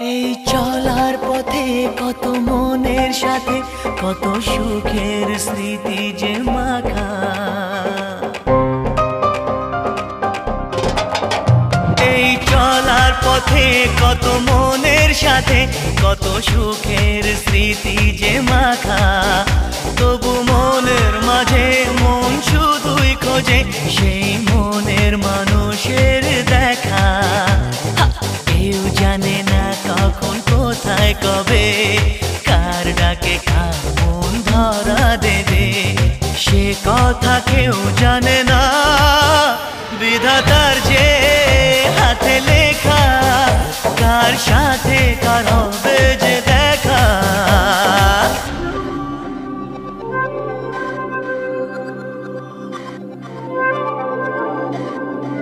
এই চলার পথে কত মনের সাথে কত সুখের স্মৃতি যে মাখা। এই চলার পথে কত মনের সাথে কত সুখের স্মৃতি যে মাখা। তবু মনের মাঝে মন শুধুই খোঁজে সেই মনের মানুষের দেখা। কেউ জানে না কখন কোথায় কবে কার ডাকে কার মন ধরা দেবে, সে কথা কেউ জানে না। বিধাতার যে হাতে লেখা কার সাথে কার